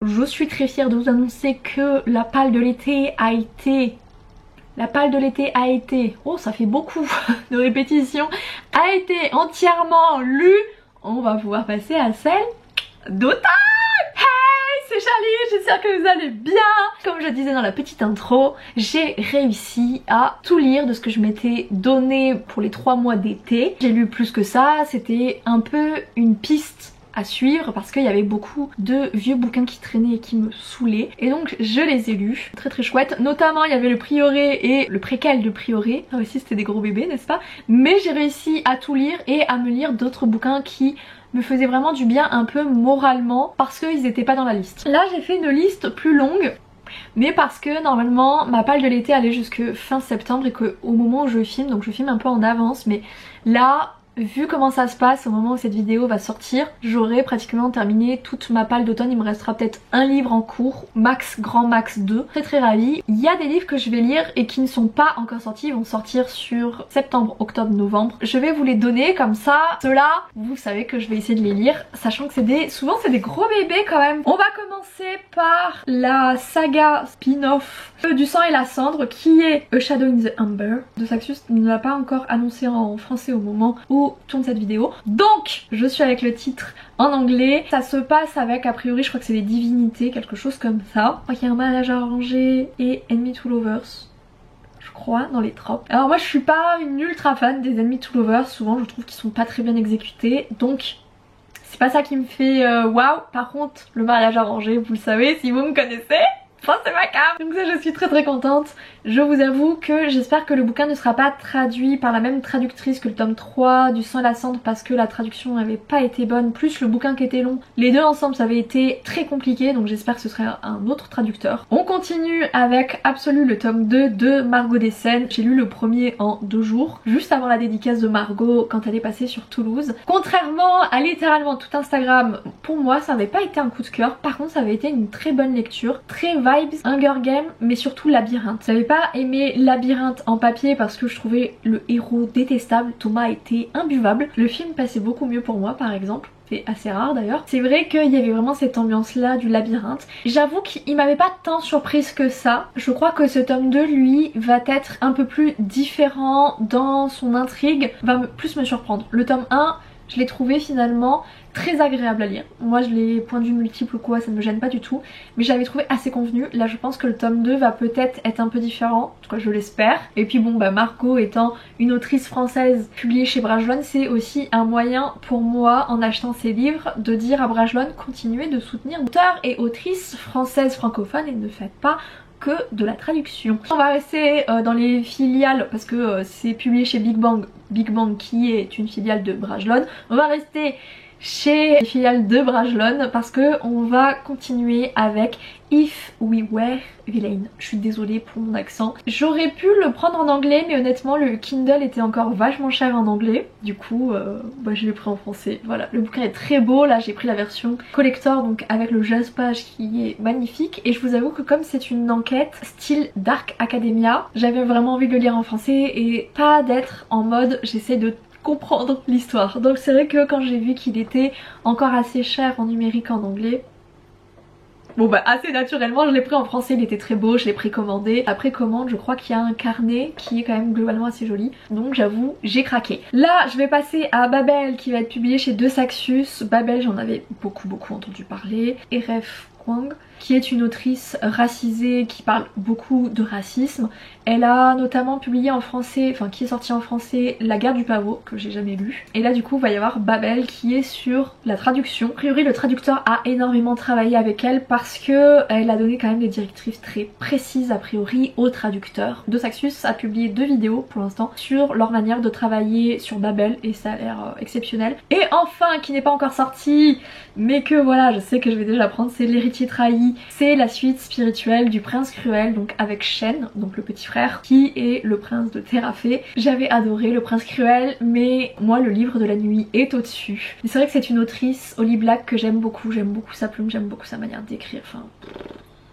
Je suis très fière de vous annoncer que la palle de l'été a été... oh ça fait beaucoup de répétitions, a été entièrement lue. On va pouvoir passer à celle d'automne. Hey, c'est Charlie, j'espère que vous allez bien. Comme je disais dans la petite intro, j'ai réussi à tout lire de ce que je m'étais donné pour les 3 mois d'été. J'ai lu plus que ça, c'était un peu une piste à suivre parce qu'il y avait beaucoup de vieux bouquins qui traînaient et qui me saoulaient, et donc je les ai lus, très très chouette. Notamment il y avait le Prieuré et le préquel de Prieuré, ça aussi c'était des gros bébés n'est-ce pas, mais j'ai réussi à tout lire et à me lire d'autres bouquins qui me faisaient vraiment du bien un peu moralement parce qu'ils n'étaient pas dans la liste. Là j'ai fait une liste plus longue, mais parce que normalement ma palle de l'été allait jusque fin septembre et qu'au moment où je filme, donc je filme un peu en avance, mais là vu comment ça se passe au moment où cette vidéo va sortir, j'aurai pratiquement terminé toute ma palle d'automne. Il me restera peut-être un livre en cours, max, grand max 2. Très très ravie. Il y a des livres que je vais lire et qui ne sont pas encore sortis, ils vont sortir sur septembre, octobre, novembre. Je vais vous les donner comme ça, ceux-là, vous savez que je vais essayer de les lire, sachant que souvent c'est des gros bébés quand même. On va commencer par la saga spin-off du sang et la cendre, qui est A Shadow in the Amber de Saxus. Il ne l'a pas encore annoncé en français au moment où tourne cette vidéo, donc je suis avec le titre en anglais. Ça se passe avec, a priori je crois que c'est les divinités, quelque chose comme ça. Je crois qu'il y a un mariage arrangé et Enemy to Lovers, je crois, dans les tropes. Alors moi je suis pas une ultra fan des Enemy to Lovers, souvent je trouve qu'ils sont pas très bien exécutés, donc c'est pas ça qui me fait waouh. Par contre le mariage arrangé, vous le savez si vous me connaissez, enfin c'est ma cam. Donc ça je suis très très contente. Je vous avoue que j'espère que le bouquin ne sera pas traduit par la même traductrice que le tome 3 du sang et la cendre, parce que la traduction n'avait pas été bonne, plus le bouquin qui était long. Les deux ensemble ça avait été très compliqué, donc j'espère que ce sera un autre traducteur. On continue avec Absolu, le tome 2 de Margot Dessen. J'ai lu le premier en 2 jours, juste avant la dédicace de Margot quand elle est passée sur Toulouse. Contrairement à littéralement tout Instagram, pour moi ça n'avait pas été un coup de cœur, par contre ça avait été une très bonne lecture, très vibes Hunger Games, mais surtout Labyrinthe. J'avais pas aimé Labyrinthe en papier parce que je trouvais le héros détestable, Thomas était imbuvable. Le film passait beaucoup mieux pour moi par exemple, c'est assez rare d'ailleurs. C'est vrai qu'il y avait vraiment cette ambiance là du labyrinthe. J'avoue qu'il m'avait pas tant surprise que ça. Je crois que ce tome 2 lui va être un peu plus différent dans son intrigue, va plus me surprendre. Le tome 1 je l'ai trouvé finalement très agréable à lire. Moi je l'ai point de vue multiple ou quoi, ça ne me gêne pas du tout, mais je l'avais trouvé assez convenu. Là je pense que le tome 2 va peut-être être un peu différent, en tout cas je l'espère. Et puis bon bah Margot étant une autrice française publiée chez Brajlon, c'est aussi un moyen pour moi en achetant ses livres de dire à Brajlon continuez de soutenir auteurs et autrices françaises francophones et ne faites pas que de la traduction. On va rester dans les filiales parce que c'est publié chez Big Bang qui est une filiale de Brajlon. On va rester chez les filiales de Brajlon parce que on va continuer avec If We Were Villain. Je suis désolée pour mon accent. J'aurais pu le prendre en anglais, mais honnêtement le Kindle était encore vachement cher en anglais. Du coup bah, je l'ai pris en français. Voilà, le bouquin est très beau. Là j'ai pris la version collector, donc avec le jaspage qui est magnifique. Et je vous avoue que comme c'est une enquête style Dark Academia, j'avais vraiment envie de le lire en français et pas d'être en mode j'essaie de comprendre l'histoire. Donc c'est vrai que quand j'ai vu qu'il était encore assez cher en numérique en anglais, bon bah assez naturellement je l'ai pris en français. Il était très beau, je l'ai précommandé. Après commande je crois qu'il y a un carnet qui est quand même globalement assez joli, donc j'avoue j'ai craqué. Là je vais passer à Babel qui va être publié chez De Saxus. Babel j'en avais beaucoup entendu parler. Eref Kwang qui est une autrice racisée qui parle beaucoup de racisme. Elle a notamment publié en français, enfin qui est sorti en français, La Guerre du Pavot, que j'ai jamais lu. Et là du coup il va y avoir Babel qui est sur la traduction. A priori le traducteur a énormément travaillé avec elle parce que elle a donné quand même des directives très précises a priori au traducteur. De Saxus a publié 2 vidéos pour l'instant sur leur manière de travailler sur Babel et ça a l'air exceptionnel. Et enfin qui n'est pas encore sorti mais que voilà je sais que je vais déjà prendre, c'est L'Héritier Trahi. C'est la suite spirituelle du Prince Cruel, donc avec Shen, donc le petit frère, qui est le prince de Terrafé. J'avais adoré le Prince Cruel, mais moi le livre de la nuit est au-dessus. C'est vrai que c'est une autrice, Holly Black, que j'aime beaucoup sa plume, j'aime beaucoup sa manière d'écrire, enfin...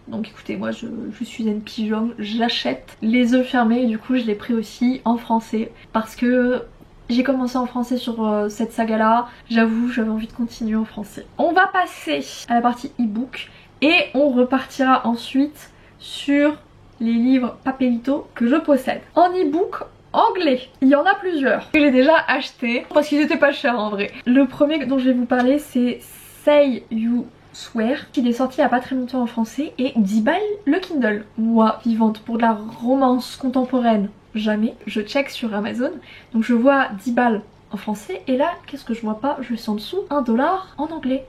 Donc écoutez, moi je suis une pigeon, j'achète les yeux fermés et du coup je l'ai pris aussi en français parce que j'ai commencé en français sur cette saga là, j'avoue j'avais envie de continuer en français. On va passer à la partie e-book Et on repartira ensuite sur les livres Papelito que je possède. En e-book anglais, il y en a plusieurs que j'ai déjà acheté parce qu'ils étaient pas chers en vrai. Le premier dont je vais vous parler c'est Say You Swear, qui est sorti il y a pas très longtemps en français, et 10 balles le Kindle. Moi, vivante pour de la romance contemporaine, jamais. Je check sur Amazon, donc je vois 10 balles en français, et là, qu'est-ce que je vois pas? Je suis en dessous, 1 dollar en anglais.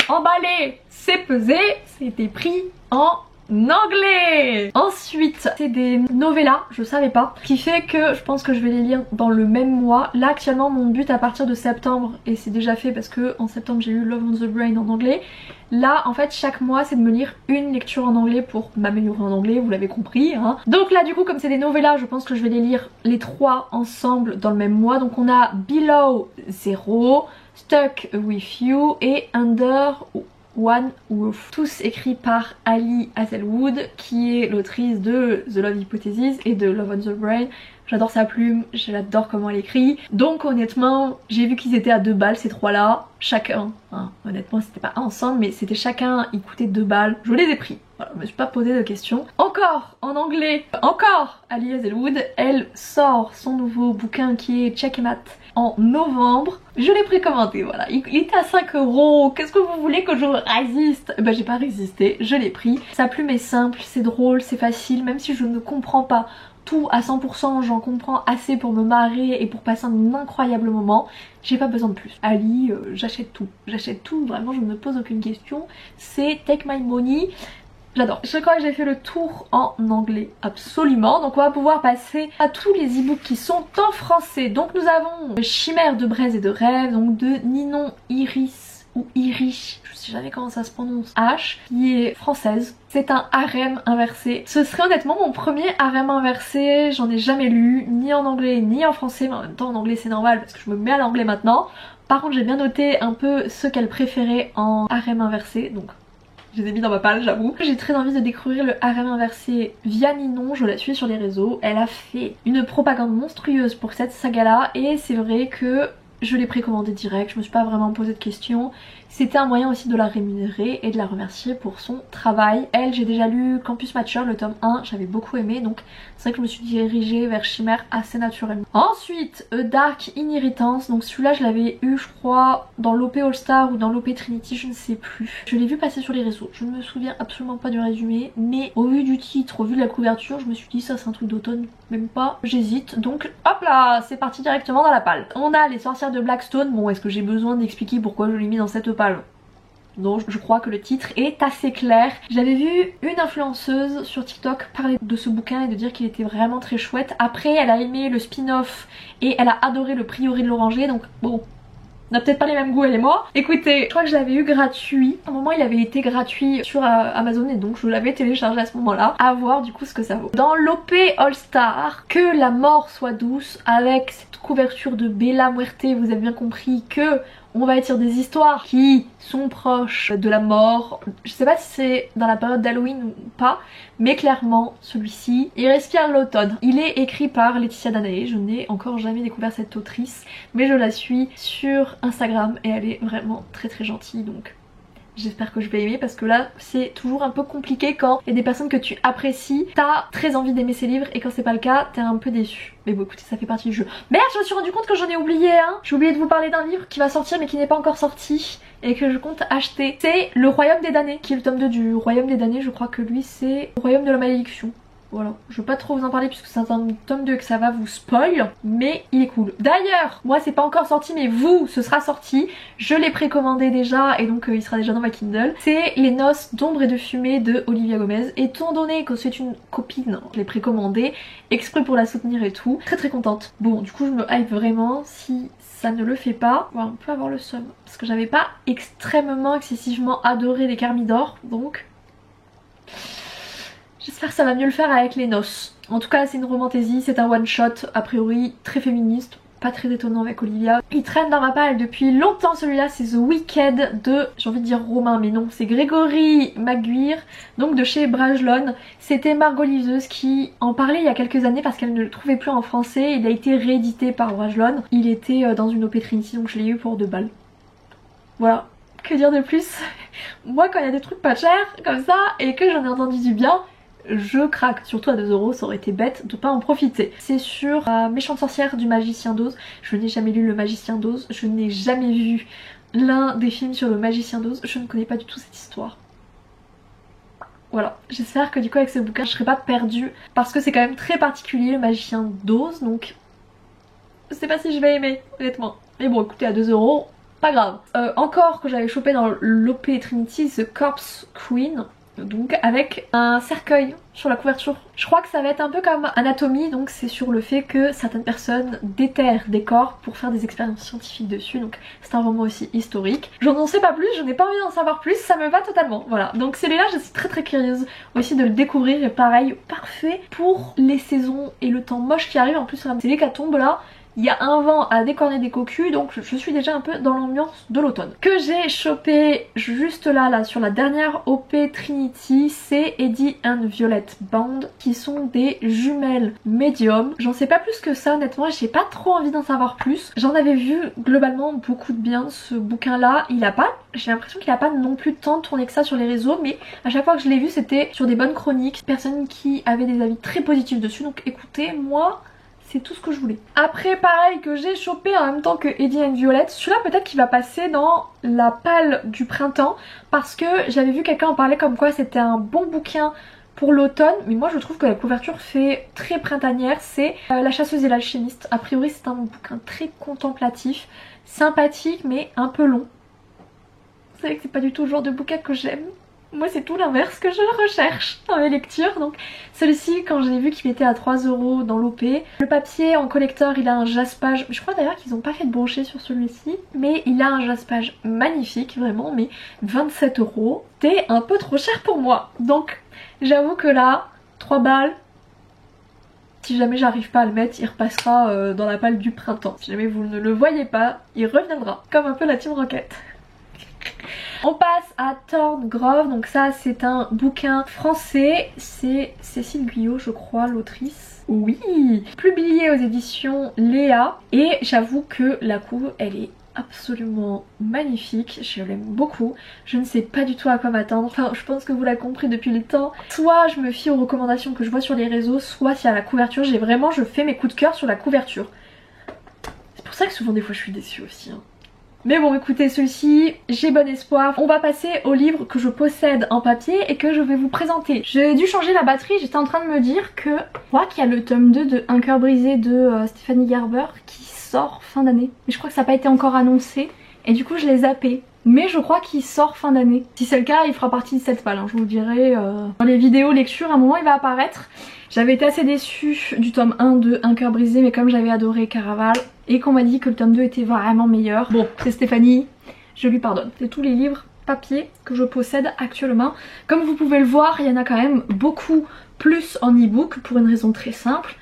Emballé, c'est pesé, c'était pris en anglais. Ensuite c'est des novellas, je savais pas, ce qui fait que je pense que je vais les lire dans le même mois. Là actuellement mon but à partir de septembre, et c'est déjà fait parce que en septembre j'ai eu Love on the Brain en anglais. Là en fait chaque mois c'est de me lire une lecture en anglais pour m'améliorer en anglais, vous l'avez compris hein. Donc là du coup comme c'est des novellas, je pense que je vais les lire les 3 ensemble dans le même mois. Donc on a Below Zero, Stuck With You et Under One Wolf, tous écrits par Ali Hazelwood, qui est l'autrice de The Love Hypothesis et de Love on the Brain. J'adore sa plume, j'adore comment elle écrit. Donc honnêtement, j'ai vu qu'ils étaient à 2 balles ces 3 là, chacun. Hein, honnêtement c'était pas ensemble mais c'était chacun, ils coûtaient 2 balles. Je les ai pris, voilà, je me suis pas posé de questions. Encore en anglais, encore Ali Hazelwood, elle sort son nouveau bouquin qui est Checkmate en novembre. Je l'ai précommandé, voilà, il était à 5 €, qu'est-ce que vous voulez que je résiste? Bah j'ai pas résisté, je l'ai pris. Sa plume est simple, c'est drôle, c'est facile, même si je ne comprends pas tout à 100%, j'en comprends assez pour me marrer et pour passer un incroyable moment. J'ai pas besoin de plus. Ali, j'achète tout, vraiment je ne me pose aucune question. C'est take my money. J'adore. Je crois que j'ai fait le tour en anglais, absolument. Donc on va pouvoir passer à tous les e-books qui sont en français. Donc nous avons Chimère de braise et de rêve, donc de Ninon Iris ou Irish, je sais jamais comment ça se prononce, H, qui est française. C'est un harem inversé. Ce serait honnêtement mon premier harem inversé, j'en ai jamais lu, ni en anglais ni en français, mais en même temps en anglais c'est normal parce que je me mets à l'anglais maintenant. Par contre j'ai bien noté un peu ce qu'elle préférait en harem inversé, donc je les ai mis dans ma palle, j'avoue. J'ai très envie de découvrir le harem inversé via Ninon, je la suis sur les réseaux. Elle a fait une propagande monstrueuse pour cette saga là et c'est vrai que je l'ai précommandé direct, je me suis pas vraiment posé de questions. C'était un moyen aussi de la rémunérer et de la remercier pour son travail. Elle, j'ai déjà lu Campus Mature, le tome 1, j'avais beaucoup aimé, donc c'est vrai que je me suis dirigée vers Chimère assez naturellement. Ensuite, Dark Inheritance, donc celui-là je l'avais eu je crois dans l'OP All Star ou dans l'OP Trinity, je ne sais plus. Je l'ai vu passer sur les réseaux, je ne me souviens absolument pas du résumé, mais au vu du titre, au vu de la couverture, je me suis dit ça c'est un truc d'automne, même pas, j'hésite. Donc hop là, c'est parti directement dans la palle. On a les sorcières de Blackstone, bon est-ce que j'ai besoin d'expliquer pourquoi je l'ai mis dans cette palle? Donc je crois que le titre est assez clair. J'avais vu une influenceuse sur TikTok parler de ce bouquin et de dire qu'il était vraiment très chouette. Après elle a aimé le spin-off et elle a adoré le Prieuré de l'Oranger, donc bon, on n'a peut-être pas les mêmes goûts elle et moi. Écoutez, je crois que je l'avais eu gratuit. À un moment il avait été gratuit sur Amazon et donc je l'avais téléchargé à ce moment-là. À voir du coup ce que ça vaut. Dans l'OP All Star, Que la mort soit douce, avec cette couverture de Bella Muerte, vous avez bien compris que on va être sur des histoires qui sont proches de la mort. Je sais pas si c'est dans la période d'Halloween ou pas, mais clairement celui-ci, il respire l'automne. Il est écrit par Laetitia Danaé, je n'ai encore jamais découvert cette autrice, mais je la suis sur Instagram et elle est vraiment très très gentille, donc j'espère que je vais aimer, parce que là c'est toujours un peu compliqué quand il y a des personnes que tu apprécies, t'as très envie d'aimer ces livres et quand c'est pas le cas t'es un peu déçu. Mais bon écoutez, ça fait partie du jeu. Merde, je me suis rendu compte que j'en ai oublié un. J'ai oublié de vous parler d'un livre qui va sortir mais qui n'est pas encore sorti et que je compte acheter. C'est Le Royaume des damnés, qui est le tome 2 du Royaume des damnés. Je crois que lui c'est Le Royaume de la malédiction. Voilà, je veux pas trop vous en parler puisque c'est un tome 2 que ça va vous spoil, mais il est cool. D'ailleurs, moi c'est pas encore sorti mais vous, ce sera sorti. Je l'ai précommandé déjà et donc il sera déjà dans ma Kindle. C'est Les Noces d'ombre et de fumée de Olivia Gomez. Étant donné que c'est une copine, je l'ai précommandé exprès pour la soutenir et tout. Très très contente. Bon, du coup je me hype vraiment. Si ça ne le fait pas, ouais, on peut avoir le seum. Parce que j'avais pas extrêmement, excessivement adoré les Carmidor, donc j'espère que ça va mieux le faire avec Les Noces. En tout cas c'est une romantaisie, c'est un one shot, a priori très féministe, pas très étonnant avec Olivia. Il traîne dans ma palle depuis longtemps, celui-là c'est The Wicked de, j'ai envie de dire Romain mais non, c'est Grégory Maguire, donc de chez Brajlon. C'était Margot Liseuse qui en parlait il y a quelques années parce qu'elle ne le trouvait plus en français. Il a été réédité par Brajlon, il était dans une OP Trinity donc je l'ai eu pour 2 balles. Voilà. que dire de plus? Moi quand il y a des trucs pas chers comme ça et que j'en ai entendu du bien, je craque. Surtout à 2 €, ça aurait été bête de pas en profiter. C'est sur la méchante sorcière du magicien d'Oz. Je n'ai jamais lu le magicien d'Oz, je n'ai jamais vu l'un des films sur le magicien d'Oz, je ne connais pas du tout cette histoire. Voilà, j'espère que du coup avec ce bouquin je serai pas perdue parce que c'est quand même très particulier le magicien d'Oz, donc je sais pas si je vais aimer honnêtement. Mais bon écoutez, à 2 €, pas grave. Encore que j'avais chopé dans l'OP Trinity, The Corpse Queen, donc avec un cercueil sur la couverture. Je crois que ça va être un peu comme Anatomie, donc c'est sur le fait que certaines personnes déterrent des corps pour faire des expériences scientifiques dessus, donc c'est un roman aussi historique. Je n'en sais pas plus, je n'ai pas envie d'en savoir plus, ça me va totalement, voilà. Donc celui-là je suis très curieuse aussi de le découvrir, et pareil, parfait pour les saisons et le temps moche qui arrive. En plus c'est l'hécatombe là. Il y a un vent à décorner des cocus, donc je suis déjà un peu dans l'ambiance de l'automne. Que j'ai chopé juste là sur la dernière OP Trinity, c'est Eddie and Violet Band, qui sont des jumelles médium. J'en sais pas plus que ça honnêtement, j'ai pas trop envie d'en savoir plus. J'en avais vu globalement beaucoup de bien de ce bouquin là. J'ai l'impression qu'il a pas non plus tant tourné que ça sur les réseaux, mais à chaque fois que je l'ai vu c'était sur des bonnes chroniques, personnes qui avaient des avis très positifs dessus, donc écoutez, moi c'est tout ce que je voulais. Après pareil que j'ai chopé en même temps que Eddie and Violet, celui-là peut-être qu'il va passer dans la palle du printemps parce que j'avais vu quelqu'un en parler comme quoi c'était un bon bouquin pour l'automne, mais moi je trouve que la couverture fait très printanière. C'est La chasseuse et l'alchimiste. A priori c'est un bouquin très contemplatif, sympathique mais un peu long. Vous savez que c'est pas du tout le genre de bouquin que j'aime. Moi c'est tout l'inverse que je recherche dans mes lectures. Donc celui-ci, quand j'ai vu qu'il était à 3 € dans l'OP, le papier en collector il a un jaspage, je crois d'ailleurs qu'ils n'ont pas fait de brochet sur celui-ci, mais il a un jaspage magnifique vraiment, mais 27 €, c'était un peu trop cher pour moi. Donc j'avoue que là, 3 balles, si jamais j'arrive pas à le mettre, il repassera dans la palle du printemps. Si jamais vous ne le voyez pas, il reviendra, comme un peu la Team Rocket. On passe à Thorngrove, donc ça c'est un bouquin français, c'est Cécile Guyot je crois l'autrice. Oui, publié aux éditions Léa, et j'avoue que la couve elle est absolument magnifique, je l'aime beaucoup. Je ne sais pas du tout à quoi m'attendre, enfin je pense que vous l'avez compris depuis le temps. Soit je me fie aux recommandations que je vois sur les réseaux, soit s'il y a la couverture, je fais mes coups de cœur sur la couverture. C'est pour ça que souvent des fois je suis déçue aussi hein. Mais bon écoutez, celui-ci, j'ai bon espoir. On va passer au livre que je possède en papier et que je vais vous présenter. J'ai dû changer la batterie, j'étais en train de me dire que je crois qu'il y a le tome 2 de Un cœur brisé de Stéphanie Garber qui sort fin d'année. Mais je crois que ça n'a pas été encore annoncé et du coup je l'ai zappé. Mais je crois qu'il sort fin d'année. Si c'est le cas, il fera partie de cette palle, hein. Je vous dirai dans les vidéos lecture, à un moment il va apparaître. J'avais été assez déçue du tome 1 de Un cœur brisé, mais comme j'avais adoré Caraval et qu'on m'a dit que le tome 2 était vraiment meilleur, bon c'est Stéphanie, je lui pardonne. C'est tous les livres papier que je possède actuellement. Comme vous pouvez le voir, il y en a quand même beaucoup plus en e-book pour une raison très simple.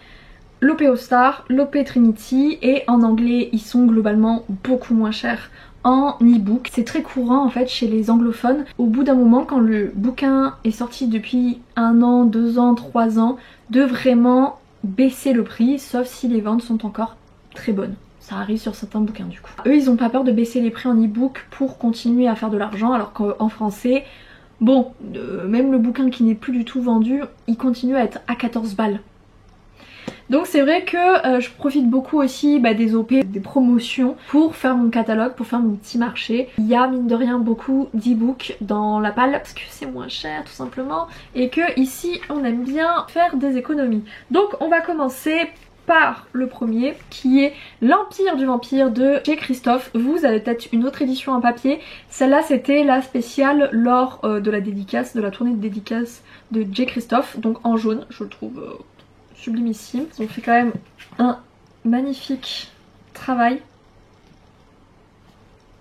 L'OP All Star, l'OP Trinity, et en anglais ils sont globalement beaucoup moins chers en e-book. C'est très courant en fait chez les anglophones. Au bout d'un moment, quand le bouquin est sorti depuis 1 an, 2 ans, 3 ans, de vraiment baisser le prix, sauf si les ventes sont encore très bonnes. Ça arrive sur certains bouquins du coup. Eux ils ont pas peur de baisser les prix en e-book pour continuer à faire de l'argent, alors qu'en français, bon, même le bouquin qui n'est plus du tout vendu, il continue à être à 14 balles. Donc c'est vrai que je profite beaucoup aussi des OP, des promotions pour faire mon catalogue, pour faire mon petit marché. Il y a mine de rien beaucoup d'e-books dans la palle parce que c'est moins cher tout simplement et que ici on aime bien faire des économies. Donc on va commencer par le premier qui est L'Empire du Vampire de J. Christophe. Vous avez peut-être une autre édition en papier. Celle-là c'était la spéciale lors de la dédicace, de la tournée de dédicace de J. Christophe, donc en jaune, je le trouve sublimissime. Ils ont fait quand même un magnifique travail.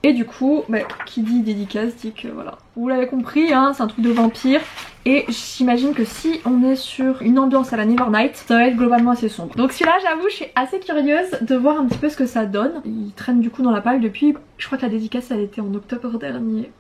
Et du coup, qui dit dédicace dit que voilà. Vous l'avez compris, hein, c'est un truc de vampire. Et j'imagine que si on est sur une ambiance à la Nevernight, ça va être globalement assez sombre. Donc celui-là, j'avoue, je suis assez curieuse de voir un petit peu ce que ça donne. Il traîne du coup dans la palle depuis, je crois que la dédicace elle était en octobre dernier.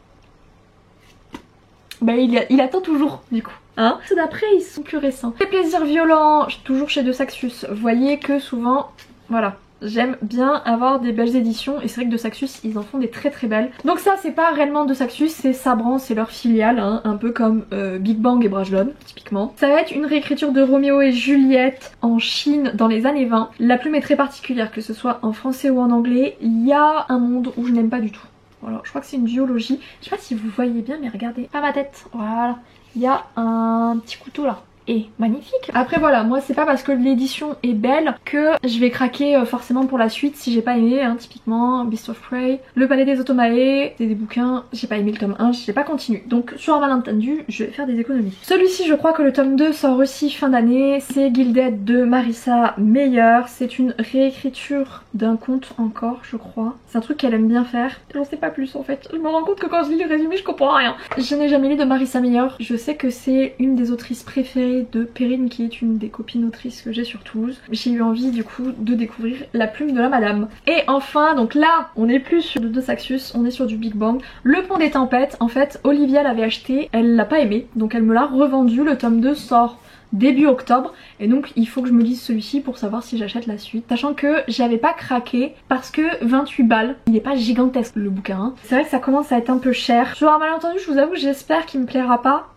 Il attend toujours du coup. Hein, ceux d'après ils sont plus récents. Les plaisirs violents, toujours chez De Saxus. Vous voyez que souvent, voilà, J'aime bien avoir des belles éditions et c'est vrai que de Saxus ils en font des très très belles. Donc ça c'est pas réellement de Saxus, c'est Sabran, c'est leur filiale, hein, un peu comme Big Bang et Brajlon typiquement. Ça va être une réécriture de Roméo et Juliette en Chine dans les années 20. La plume est très particulière, que ce soit en français ou en anglais. Il y a un monde où je n'aime pas du tout. Voilà, je crois que c'est une duologie. Je sais pas si vous voyez bien mais regardez, pas ma tête, voilà. Il y a un petit couteau là. Et magnifique. Après voilà, moi c'est pas parce que l'édition est belle que je vais craquer forcément pour la suite si j'ai pas aimé, hein, typiquement Beast of Prey, Le Palais des Automae, c'est des bouquins, j'ai pas aimé le tome 1, j'ai pas continué. Donc sur un malentendu, je vais faire des économies. Celui-ci je crois que le tome 2 sort aussi fin d'année, c'est Gilded de Marissa Meyer, c'est une réécriture d'un conte encore je crois. C'est un truc qu'elle aime bien faire, j'en sais pas plus en fait. Je me rends compte que quand je lis le résumé je comprends rien. Je n'ai jamais lu de Marissa Meyer, je sais que c'est une des autrices préférées de Perrine qui est une des copines autrices que j'ai sur Toulouse. J'ai eu envie du coup de découvrir La Plume de la Madame. Et enfin donc là on est plus sur de Saxus, on est sur du Big Bang. Le Pont des Tempêtes, en fait Olivia l'avait acheté, elle l'a pas aimé donc elle me l'a revendu, le tome 2 sort début octobre et donc il faut que je me lise celui-ci pour savoir si j'achète la suite, sachant que j'avais pas craqué parce que 28 balles, il est pas gigantesque le bouquin, hein. C'est vrai que ça commence à être un peu cher. Sur un malentendu je vous avoue j'espère qu'il me plaira pas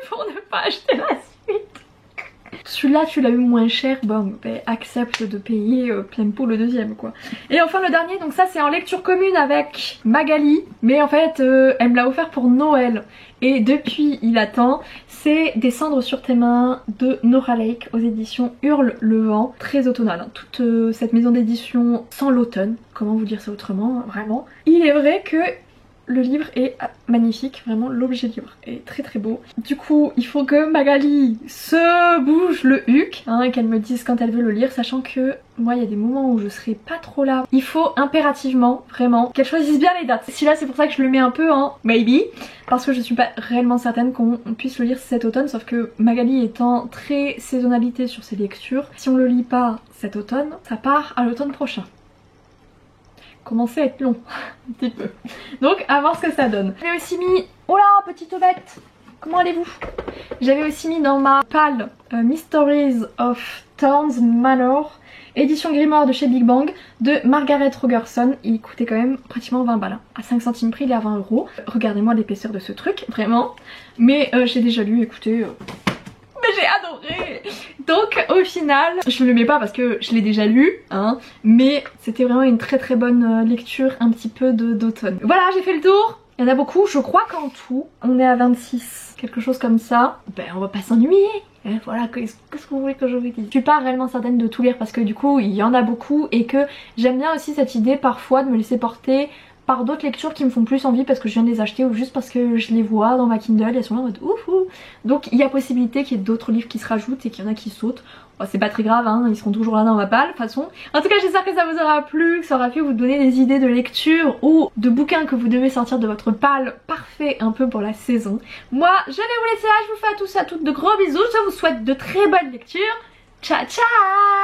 pour ne pas acheter la suite. Celui-là tu l'as eu moins cher, bon bah, accepte de payer plein pot le deuxième quoi. Et enfin le dernier, donc ça c'est en lecture commune avec Magali, mais en fait elle me l'a offert pour Noël et depuis il attend. C'est Des cendres sur tes mains de Nora Lake aux éditions Hurle le vent, très automnal, hein. Toute cette maison d'édition sans l'automne, comment vous dire ça autrement, vraiment. Il est vrai que le livre est magnifique, vraiment l'objet livre est très très beau. Du coup il faut que Magali se bouge le huc, hein, et qu'elle me dise quand elle veut le lire, sachant que moi il y a des moments où je serai pas trop là. Il faut impérativement vraiment qu'elle choisisse bien les dates. Si là c'est pour ça que je le mets un peu en maybe, parce que je suis pas réellement certaine qu'on puisse le lire cet automne, sauf que Magali étant très saisonnalité sur ses lectures, si on le lit pas cet automne, ça part à l'automne prochain. Commencer à être long, un petit peu. Donc à voir ce que ça donne. J'avais aussi mis, oh là petite bête, comment allez-vous? J'avais aussi mis dans ma palle Mysteries of Thorns Manor, édition grimoire de chez Big Bang, de Margaret Rogerson. Il coûtait quand même pratiquement 20 balles, hein. À 5 centimes prix il est à 20 €. Regardez-moi l'épaisseur de ce truc, vraiment. Mais j'ai déjà lu, écoutez... Mais j'ai adoré. Donc au final je le mets pas parce que je l'ai déjà lu, hein, mais c'était vraiment une très très bonne lecture un petit peu d'automne. Voilà, j'ai fait le tour. Il y en a beaucoup, je crois qu'en tout on est à 26, quelque chose comme ça. Ben on va pas s'ennuyer. Et voilà, qu'est-ce que vous voulez que je vous dise? Je suis pas réellement certaine de tout lire parce que du coup il y en a beaucoup et que j'aime bien aussi cette idée parfois de me laisser porter par d'autres lectures qui me font plus envie parce que je viens de les acheter ou juste parce que je les vois dans ma Kindle, elles sont là en mode ouf ouf. Donc il y a possibilité qu'il y ait d'autres livres qui se rajoutent et qu'il y en a qui sautent. Bon, c'est pas très grave, hein, ils seront toujours là dans ma palle de toute façon. En tout cas j'espère que ça vous aura plu, que ça aura pu vous donner des idées de lecture ou de bouquins que vous devez sortir de votre palle parfait un peu pour la saison. Moi je vais vous laisser là, je vous fais à tous et à toutes de gros bisous, je vous souhaite de très bonnes lectures. Ciao ciao.